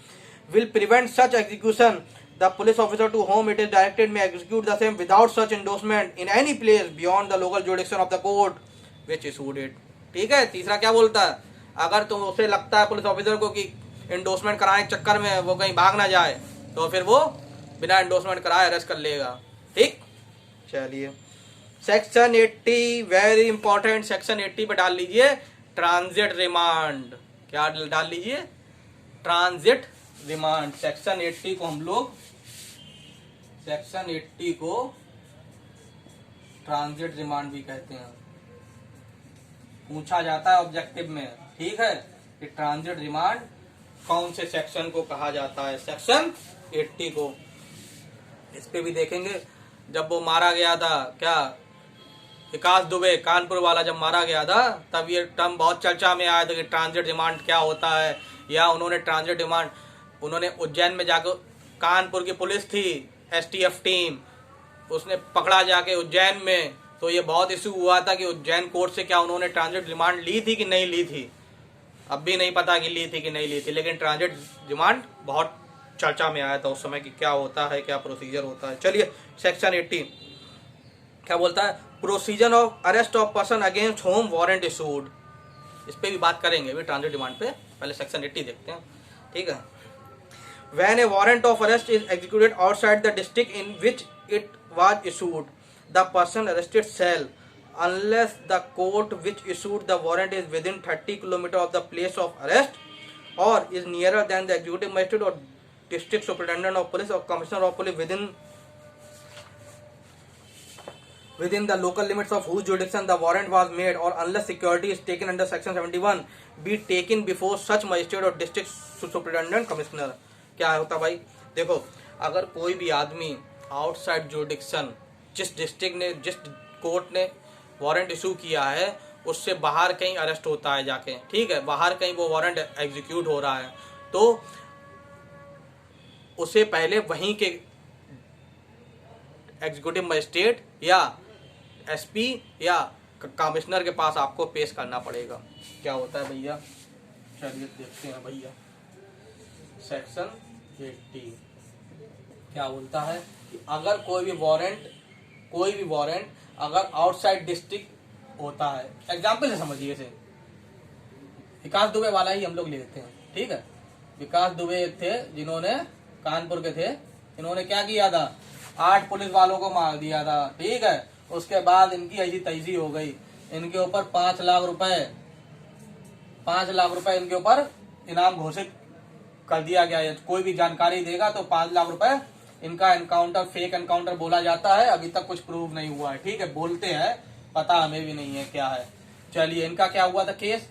will prevent such execution, the police officer to whom it is directed may execute the same without such endorsement in any place beyond the local jurisdiction of the court which issued it। ठीक है, तीसरा क्या बोलता है, अगर तुम उसे लगता है पुलिस ऑफिसर को कि एंडोर्समेंट कराने के चक्कर में वो कहीं भाग ना जाए, तो फिर वो बिना एंडोर्समेंट कराए अरेस्ट कर लेगा। ठीक, चलिए सेक्शन 80 वेरी इंपॉर्टेंट, सेक्शन 80 पे डाल लीजिए ट्रांजिट रिमांड। क्या डाल लीजिए, ट्रांजिट रिमांड। सेक्शन 80 को हम लोग, सेक्शन 80 को ट्रांजिट रिमांड भी कहते हैं, पूछा जाता है ऑब्जेक्टिव में। ठीक है, कि ट्रांजिट रिमांड कौन से सेक्शन को कहा जाता है, सेक्शन 80 को। इस पे भी देखेंगे, जब वो मारा गया था, क्या विकास दुबे कानपुर वाला जब मारा गया था, तब ये टर्म बहुत चर्चा में आया था कि ट्रांजिट रिमांड क्या होता है, या उन्होंने ट्रांजिट रिमांड, उन्होंने उज्जैन में जाकर, कानपुर की पुलिस थी एसटीएफ टीम, उसने पकड़ा जाके उज्जैन में, तो ये बहुत इशू हुआ था कि उज्जैन कोर्ट से क्या उन्होंने ट्रांजिट रिमांड ली थी कि नहीं ली थी। अब भी नहीं पता कि ली थी कि नहीं ली थी, लेकिन ट्रांजिट रिमांड बहुत चर्चा में आया था उस समय कि क्या होता है, क्या प्रोसीजर होता है। चलिए सेक्शन 80 क्या बोलता है, procedure of arrest of person against whom warrant issued. इस पे भी बात करेंगे भी ट्रांजिट रिमांड पे, पहले सेक्शन 80 देखते हैं। ठीक है, when a warrant of arrest is executed outside the district in which it was issued, the person arrested shall unless the court which issued the warrant is within 30 km of the place of arrest or is nearer than the executive magistrate or district superintendent of police or commissioner of police within the local limits of whose jurisdiction the warrant was made, or unless security is taken under section 71 be taken before such magistrate or district superintendent commissioner। क्या होता भाई, देखो अगर कोई भी आदमी outside jurisdiction, जिस district ने, जिस कोर्ट ने वारंट इशू किया है उससे बाहर कहीं अरेस्ट होता है जाके, ठीक है, बाहर कहीं वो वारंट एग्जीक्यूट हो रहा है, तो उसे पहले वहीं के एग्जीक्यूटिव मजिस्ट्रेट या एसपी या कमिश्नर के पास आपको पेश करना पड़ेगा। क्या होता है भैया, चलिए देखते हैं भैया। सेक्शन 80 क्या बोलता है कि अगर कोई भी वारंट अगर आउटसाइड डिस्ट्रिक्ट होता है, एग्जाम्पल से समझिए, इसे विकास दुबे वाला ही हम लोग लेते हैं। ठीक है, विकास दुबे थे जिन्होंने, कानपुर के थे, इन्होंने क्या किया था, 8 पुलिस वालों को मार दिया था। ठीक है, उसके बाद इनकी ऐसी तैसी हो गई, इनके ऊपर 5 लाख रुपए इनके ऊपर इनाम घोषित कर दिया गया है। कोई भी जानकारी देगा तो 5 लाख रुपए इनका एनकाउंटर, फेक एनकाउंटर बोला जाता है, अभी तक कुछ प्रूव नहीं हुआ है। ठीक है, बोलते हैं, पता हमें भी नहीं है क्या है। चलिए इनका क्या हुआ था केस,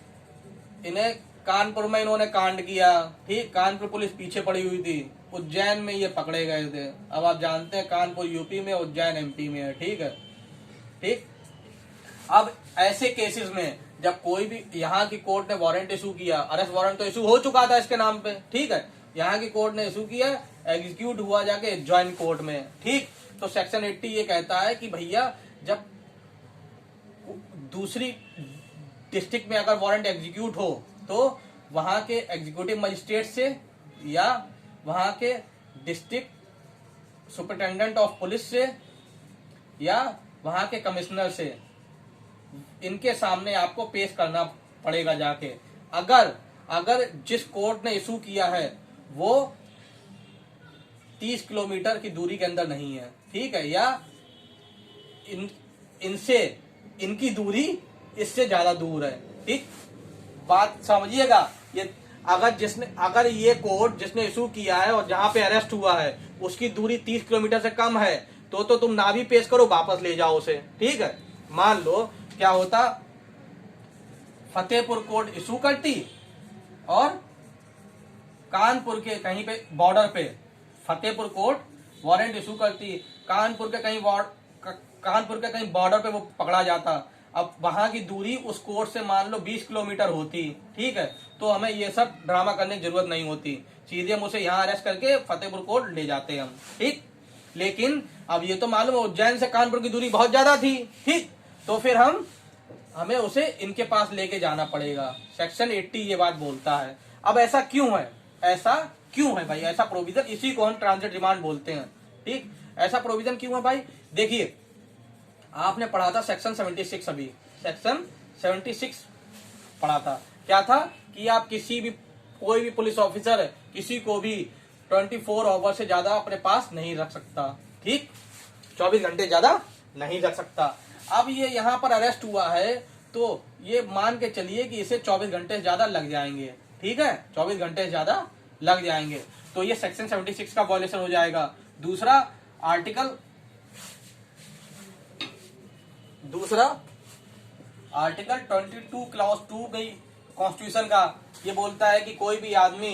इन्हें कानपुर में इन्होंने कांड किया। ठीक, कानपुर पुलिस पीछे पड़ी हुई थी, उज्जैन में ये पकड़े गए थे। अब आप जानते हैं कानपुर यूपी में, उज्जैन एमपी में है। ठीक है, ठीक, अब ऐसे केसेस में जब कोई भी, यहाँ की कोर्ट ने वारंट इशू किया, अरेस्ट वारंट तो इशू हो चुका था इसके नाम पे, ठीक है, यहाँ की कोर्ट ने इशू किया, एग्जीक्यूट हुआ जाके ज्वाइंट कोर्ट में। ठीक, तो सेक्शन 80 ये कहता है कि भैया जब दूसरी डिस्ट्रिक्ट में अगर वारंट एग्जीक्यूट हो तो वहां के एग्जीक्यूटिव मजिस्ट्रेट से या वहां के डिस्ट्रिक्ट सुपरिटेंडेंट ऑफ पुलिस से या वहां के कमिश्नर से, इनके सामने आपको पेश करना पड़ेगा जाके। अगर जिस कोर्ट ने इशू किया है वो 30 किलोमीटर की दूरी के अंदर नहीं है, ठीक है, या इनसे इनकी दूरी इससे ज्यादा दूर है। ठीक, बात समझिएगा। ये अगर ये कोर्ट जिसने इशू किया है और जहां पे अरेस्ट हुआ है उसकी दूरी 30 किलोमीटर से कम है तो तुम ना भी पेश करो, वापस ले जाओ उसे। ठीक है, मान लो क्या होता, फतेहपुर कोर्ट इशू करती और कानपुर के कहीं पे बॉर्डर पे फतेहपुर कोर्ट वारंट इशू करती, कानपुर के कहीं बॉर्डर पे वो पकड़ा जाता। अब वहां की दूरी उस कोर्ट से मान लो 20 किलोमीटर होती, ठीक है, तो हमें ये सब ड्रामा करने की जरूरत नहीं होती, सीधे हम उसे यहाँ अरेस्ट करके फतेहपुर कोर्ट ले जाते हम, ठीक। लेकिन अब ये तो मालूम है उज्जैन से कानपुर की दूरी बहुत ज्यादा थी, ठीक, तो फिर हमें उसे इनके पास लेके जाना पड़ेगा। सेक्शन 80 ये बात बोलता है। अब ऐसा क्यों है, ऐसा क्यों है भाई, ऐसा प्रोविजन, इसी को हम ट्रांजिट रिमांड बोलते हैं, ठीक। ऐसा प्रोविजन क्यों है भाई, देखिए आपने पढ़ा था सेक्शन 76, अभी सेक्शन 76 पढ़ा था, क्या था कि आप किसी भी कोई भी पुलिस ऑफिसर किसी को भी 24 आवर से ज्यादा अपने पास नहीं रख सकता, ठीक, 24 घंटे ज्यादा नहीं रख सकता। अब ये यहाँ पर अरेस्ट हुआ है तो ये मान के चलिए कि इसे 24 घंटे ज्यादा लग जाएंगे, ठीक है, 24 घंटे ज्यादा लग जाएंगे, तो ये सेक्शन 76 का वायलेशन हो जाएगा। दूसरा आर्टिकल 22 क्लॉज 2 गई कॉन्स्टिट्यूशन का, ये बोलता है कि कोई भी आदमी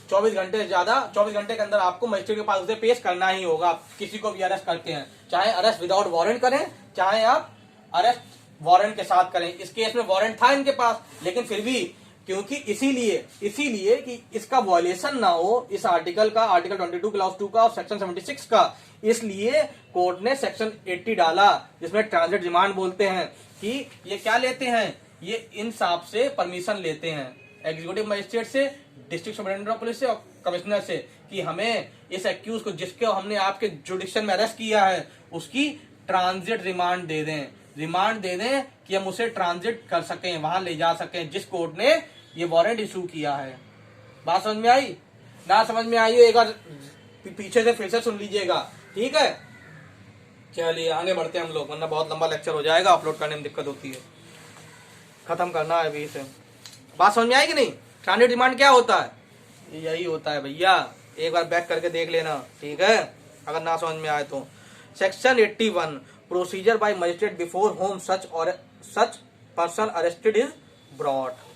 24 घंटे के अंदर आपको मजिस्ट्रेट के पास उसे पेश करना ही होगा। किसी को भी अरेस्ट करते हैं, चाहे अरेस्ट विदाउट वारंट करें, चाहे आप अरेस्ट वारंट के साथ करें। इस केस में वारंट था इनके पास, लेकिन फिर भी क्योंकि इसीलिए कि इसका वायलेशन ना हो इस आर्टिकल का, आर्टिकल 22 क्लॉज 2 का और सेक्शन 76 का, इसलिए कोर्ट ने सेक्शन 80 डाला, जिसमें ट्रांजिट रिमांड बोलते हैं कि ये क्या लेते हैं, ये इन साहब से परमिशन लेते हैं, एग्जीक्यूटिव मजिस्ट्रेट से, डिस्ट्रिक्ट सुपरिटेंडेंट ऑफ पुलिस से और कमिश्नर से, कि हमें इस एक्यूज को जिसको हमने आपके जुडिक्शन में अरेस्ट किया है उसकी ट्रांजिट रिमांड दे दें कि हम उसे ट्रांजिट कर सकें, वहां ले जा सकें जिस कोर्ट ने ये वारंट इशू किया है। बात समझ में आई, ना समझ में आई हो एक बार पीछे से फिर से सुन लीजिएगा, ठीक है। चलिए आगे बढ़ते हैं हम लोग, वरना बहुत लंबा लेक्चर हो जाएगा, अपलोड करने में दिक्कत होती है, खत्म करना है अभी से। बात समझ में आई कि नहीं, ट्रांजिट रिमांड क्या होता है, यही होता है भैया, एक बार बैक करके देख लेना, ठीक है, अगर ना समझ में आए तो। Section 81 procedure bye magistrate before home such person arrested is brought.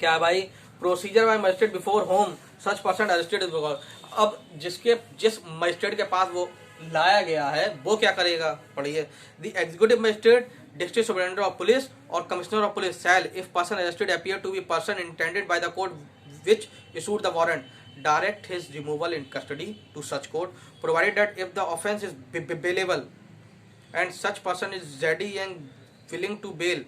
क्या है भाई, procedure bye magistrate before home such person arrested is brought. अब जिस मजिस्ट्रेट के पास वो लाया गया है वो क्या करेगा, पढ़िए, the executive magistrate, district superintendent of police or commissioner of police shall, if person arrested appear to be person intended by the court which issued the warrant, direct his removal in custody to such court, provided that if the offence is bailable and such person is ready and willing to bail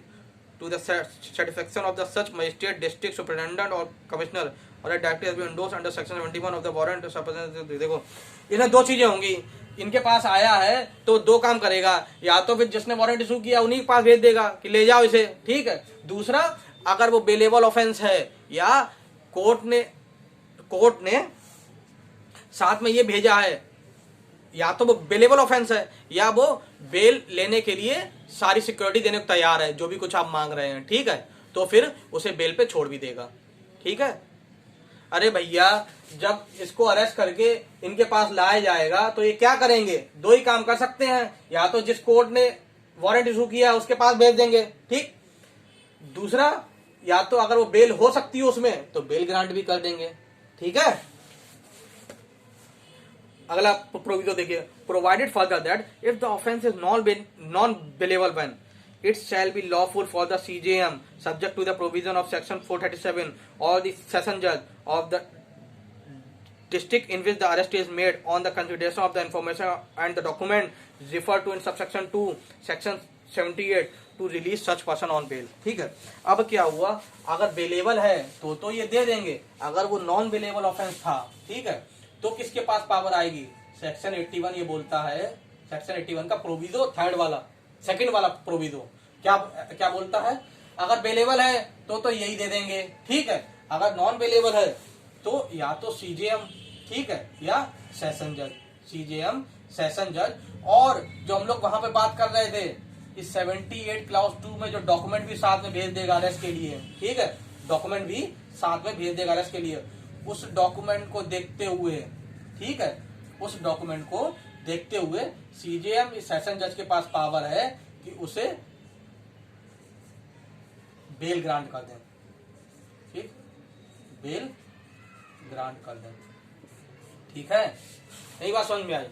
to the satisfaction of the such magistrate, district superintendent or commissioner, or a directive has been endorsed under section 71 of the warrant। देखो इन्हें दो चीजें होंगी, इनके पास आया है तो दो काम करेगा, या तो फिर जिसने वारंट इशू किया उन्हीं के पास भेज देगा कि ले जाओ इसे, ठीक है। दूसरा, अगर वो बेलेबल ऑफेंस है या कोर्ट ने साथ में ये भेजा है, या तो वो बेलेबल ऑफेंस है या वो बेल लेने के लिए सारी सिक्योरिटी देने को तैयार है, जो भी कुछ आप मांग रहे हैं, ठीक है, तो फिर उसे बेल पे छोड़ भी देगा, ठीक है। अरे भैया जब इसको अरेस्ट करके इनके पास लाया जाएगा तो ये क्या करेंगे, दो ही काम कर सकते हैं, या तो जिस कोर्ट ने वारंट इशू किया उसके पास भेज देंगे, ठीक। दूसरा, या तो अगर वो बेल हो सकती है उसमें तो बेल ग्रांट भी कर देंगे, ठीक है। अगला प्रोविजो देखिए, provided further that if the offence is non bailable one, it shall be lawful for the CJM subject to the provision of section 437 or the session judge of the district in which the arrest is made on the consideration of the information and the document referred to in subsection 2 section 78 to release such person on bail, ठीक है। अब क्या हुआ, अगर bailable है तो ये दे देंगे, अगर वो नॉन बेलेबल ऑफेंस था, ठीक है, तो किसके पास पावर आएगी, सेक्शन 81 ये बोलता है, सेक्शन 81 का प्रोविजो सेकंड वाला प्रोविजो क्या बोलता है, अगर बेलेबल है तो यही दे देंगे, ठीक है। अगर नॉन बेलेबल है तो या तो सीजेएम, ठीक है, या सेशन जज, सीजेएम सेशन जज। और जो हम लोग वहां पे बात कर रहे थे इस 78 क्लॉज 2 में जो डॉक्यूमेंट भी साथ में भेज देगा अरेस्ट के लिए, ठीक है, डॉक्यूमेंट भी साथ में भेज देगा अरेस्ट के लिए, उस डॉक्यूमेंट को देखते हुए, ठीक है, उस डॉक्यूमेंट को देखते हुए सीजेएम सेशन जज के पास पावर है कि उसे बेल ग्रांट कर दें, ठीक, बेल ग्रांट कर दें। ठीक है, यही बात समझ में आई।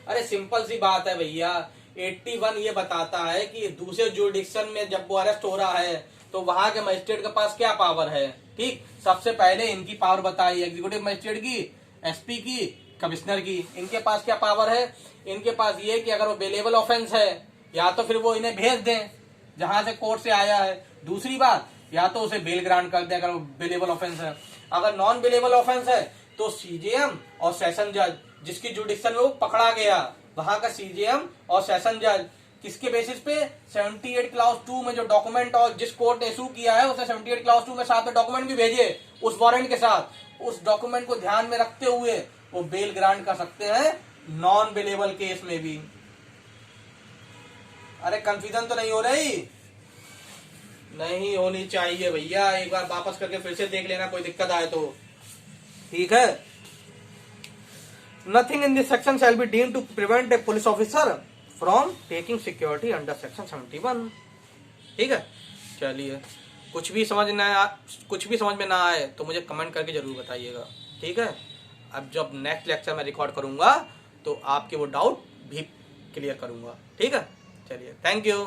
अरे सिंपल सी बात है भैया, 81 ये बताता है कि दूसरे जुरिडिक्शन में जब वो अरेस्ट हो रहा है तो वहां के मजिस्ट्रेट के पास क्या पावर है। ठीक, सबसे पहले इनकी पावर बताई, एग्जीक्यूटिव मजिस्ट्रेट की, एसपी की, कमिश्नर की। इनके पास क्या पावर है, इनके पास ये कि अगर वो बेलेबल ऑफेंस है या तो फिर वो इन्हें भेज दें जहां से कोर्ट से आया है, दूसरी बात या तो उसे बेल ग्रांट कर दे अगर वो बेलेबल ऑफेंस है। अगर नॉन बेलेबल ऑफेंस है तो सीजेएम और सेशन जज जिसकी जुडिक्शन में वो पकड़ा गया, वहां का सीजेएम और सेशन जज किसके बेसिस पे, 78 क्लास 2 में जो डॉक्यूमेंट और जिस कोर्ट ने इशू किया है उसने 78 क्लास 2 में साथ में डॉक्यूमेंट भी भेजे उस वारंट के साथ, उस डॉक्यूमेंट को ध्यान में रखते हुए वो बेल ग्रांट कर सकते हैं नॉन बेलेबल केस में भी। अरे कंफ्यूजन तो नहीं हो रही, नहीं होनी चाहिए भैया, एक बार वापस करके फिर से देख लेना कोई दिक्कत आए तो। ठीक है, nothing in this section shall be deemed to prevent a police officer from taking security under section 71। ठीक है, चलिए कुछ भी समझ में ना आए तो मुझे कमेंट करके जरूर बताइएगा। ठीक है, अब जब नेक्स्ट लेक्चर में रिकॉर्ड करूंगा तो आपके वो डाउट भी क्लियर करूंगा। ठीक है, चलिए, थैंक यू।